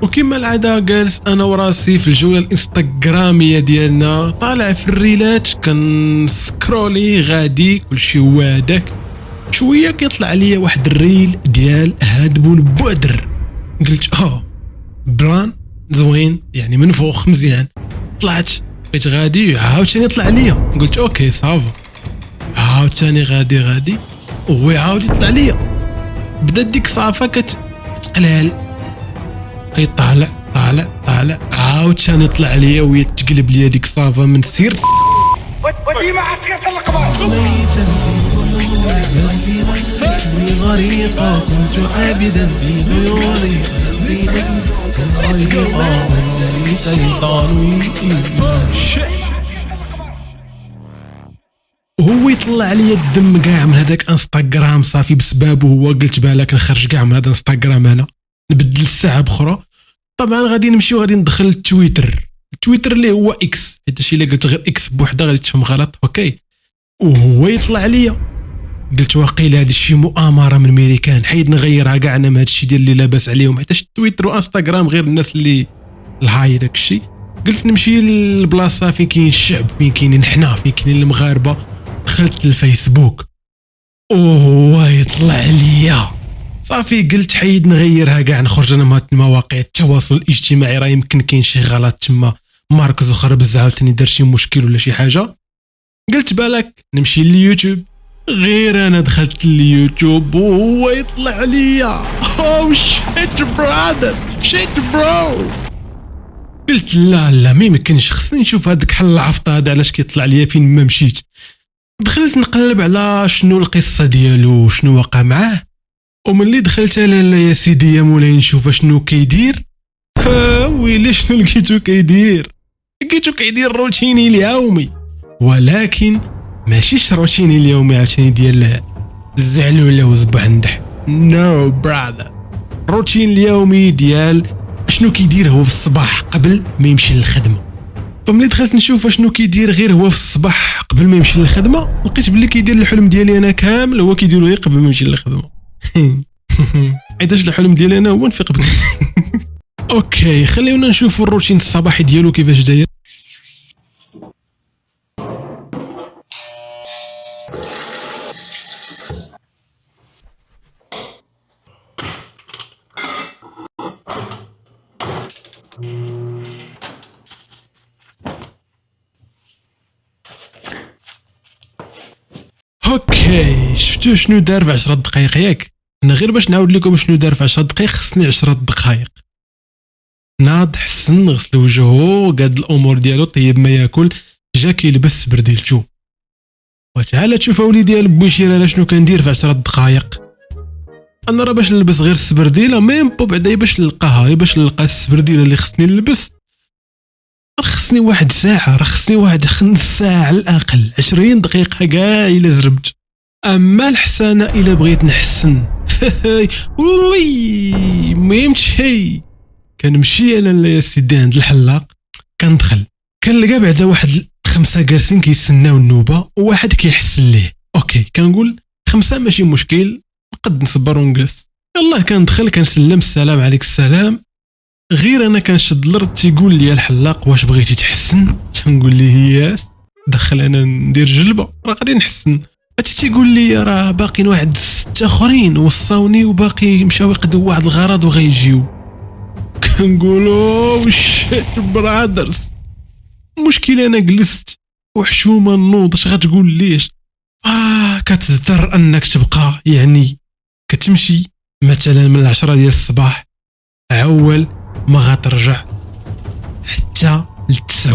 وكما العاده جالس انا وراسي في الجوله الانستغراميه ديالنا، طالع في الريلات كنسكرولي غادي كلشي وادك شويه كيطلع ليا واحد الريل ديال هاد بودر. قلت بلان زوين يعني منفوخ مزيان. طلعت بقيت غادي عاوتاني طلع ليا، قلت اوكي صافا، عاوتاني غادي وهو عاود يطلع ليا. بدات ديك صافا كتقلال، طالع عاوتاني طلع ليا وهي تقلب ليا ديك صافا من سير وديما عسكرة القبر. غريقة كنت عابدا في غيوري وهو يطلع عليا الدم كاع من هذاك انستغرام صافي بسبابه هو. قلت بالك نخرج كاع من هذا انستغرام انا نبدل الساعه بخرى. طبعا غادي نمشي وغادي ندخل التويتر اللي هو اكس، حيت شي اللي قلت غير اكس بوحده غادي تفهم غلط. اوكي وهو يطلع ليا، قلت واقيلا هذا شي مؤامره من ميريكان، حيد نغيرها كاع انا من هذا الشيء ديال اللي لاباس عليهم، حيت التويتر وانستغرام غير الناس اللي الهاي داك الشيء. قلت نمشي للبلاصه فين كاين الشعب، فين كاينين حنا، فين كاينين المغاربه. دخلت للفيسبوك وهو يطلع ليا صافي. قلت حيد نغيرها كاع، نخرج انا من مواقع التواصل الاجتماعي، راه يمكن كاين شي غلط تما، مارك زوكربيرغ ثاني دار شي مشكل ولا شي حاجه. قلت بالك نمشي لليوتيوب، غير انا دخلت اليوتيوب وهو يطلع ليا. شيت برادر، شيت برو. قلت لا ما يمكنش، خصني نشوف هذاك حل العفطه هذا علاش كيطلع ليا فين ما مشيت. دخلت نقلب على شنو القصه ديالو، شنو وقع معاه. وملي دخلت انا يا سيدي يا مولاي نشوف شنو كيدير، ويلي شنو لقيتو كيدير روتيني اليومي، ولكن ماشيش روتيني اليومي عشان ديال الزعلوله وصبح ندح. نو براذر، روتين اليومي ديال شنو كيدير هو في الصباح قبل ما يمشي للخدمه. فملي دخلت نشوف شنو كيدير غير هو في الصباح قبل ما يمشي للخدمه، لقيت بلي كيدير الحلم ديالي انا كامل هو كيديرو غير قبل ما يمشي للخدمه. حيتاش الحلم ديالي انا هو نفيق بكري. اوكي خليونا نشوفوا الروتين الصباحي ديالو كيفاش داير. اوكي شفتوا شنو دار في 10 دقائق ياك؟ انا غير باش نعاود لكم شنو دار في 10 دقائق خصني 10 دقائق. ناض حسن، غسل وجهه، قاد الامور ديالو، طيب ما ياكل، جا كيلبس برديلتو. وتعالى تشوف وليدي البوشير انا شنو كندير في 10 دقائق. انا راه باش نلبس غير السبرديله ميم بو بعدا باش نلقاها، باش نلقى السبرديله اللي خصني نلبس خصني واحد ساعه، راه خصني واحد 5 ساعه على الاقل، 20 دقيقه كاع الا زربت. اما الحسنه الا بغيت نحسن وي ميمشي كنمشي انا يا سيدي عند الحلاق، كندخل كنلقى بعدا واحد 5 جالسين كيستناو النوبه وواحد كيحسن ليه. اوكي كنقول 5 ماشي مشكل، نقد نصبر ونجلس. يلاه كندخل كنسلم، السلام عليك السلام. غير انا كنشد الارض تيقول لي الحلاق واش بغيتي تحسن؟ تنقول ليه ياس، دخل انا ندير جلبه راه غادي نحسن. تيقول لي راه باقيين واحد 6 اخرين وصاوني وباقي مشاو يقدوا واحد الغرض وغيجيو. كنقولوا شيت برادرز، المشكل انا جلست وحشومه نوض، اش غتقول ليش؟ كتزدر انك تبقى يعني كتمشي مثلا من 10 ديال الصباح اول ما غترجع حتى ل9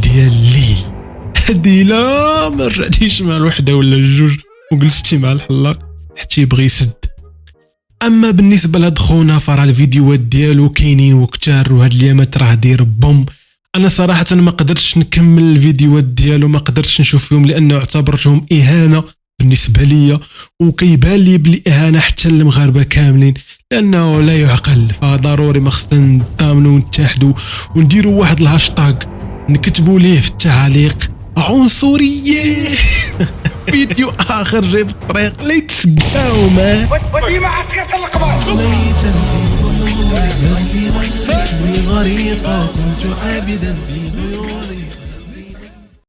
ديال الليل. هادي لا ما رجعتيش مع الوحده ولا الجوج وجلستي مع الحلاق حتى يبغي يسد. اما بالنسبه لهاد خونا فراه الفيديوهات ديالو كاينين وكتار، وهاد اليامات راه داير بوم. انا صراحه ما قدرتش نكمل الفيديوهات ديالو، ما قدرتش نشوف فيهم لانه اعتبرتهم اهانه بالنسبه ليا، وكيبان لي بلي اهانه حتى للمغاربه كاملين، لانه لا يعقل. فضروري ما خصنا نتامنوا ونتحدوا ونديروا واحد الهاشتاغ نكتبوا ليه في التعاليق عنصريه. فيديو اخر جاي في الطريق، ليتس جو مان. وديما عسكرة القبر. طريقة كنت عابدا في غيون